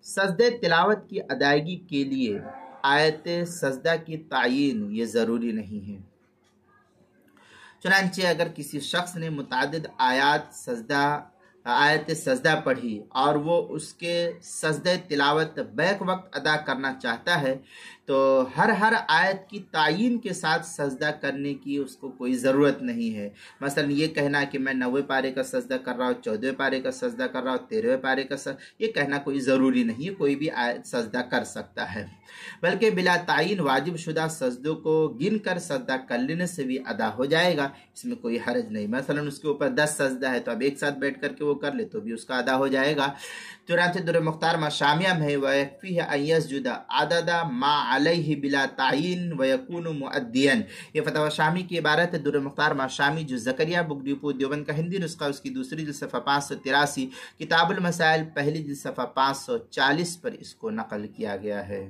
सजदे तिलावत की अदायगी के लिए आयत सजदा की तायीन ये ज़रूरी नहीं है। चुनांचे अगर किसी शख्स ने मुतादिद आयत सजदा पढ़ी और वो उसके सजदे तिलावत बैक वक्त अदा करना चाहता है तो हर आयत की तायीन के साथ सजदा करने की उसको कोई ज़रूरत नहीं है। मसलन ये कहना कि मैं 90 पारे का सजदा कर रहा हूँ, 14वें पारे का सजदा कर रहा हूँ, 13वें पारे का ये कहना कोई ज़रूरी नहीं है, कोई भी आयत सजदा कर सकता है। बल्कि बिला तायीन वाजिब शुदा सजदों को गिन कर सजदा कर लेने से भी अदा हो जाएगा, इसमें कोई हर्ज नहीं। मसलन उसके ऊपर 10 सजदा है तो अब एक साथ बैठ करके वो कर ले तो भी उसका अदा हो जाएगा। चुनांचे दुर मुख्तार माशामिया में वयफ़ी अयसजुदा आददा मा अलैहि बिला तायीन व यकूनु मुअद्दियन, ये फतवा शामी की इबारत है। दुर मुख्तार माशामी जो ज़करिया बुक डिपो देवबंद का हिंदी नुस्खा उसकी दूसरी जिल्द सफ़ा 583, किताबुल मसाइल पहली जिल्द सफ़ा 540 पर इसको नकल किया गया है।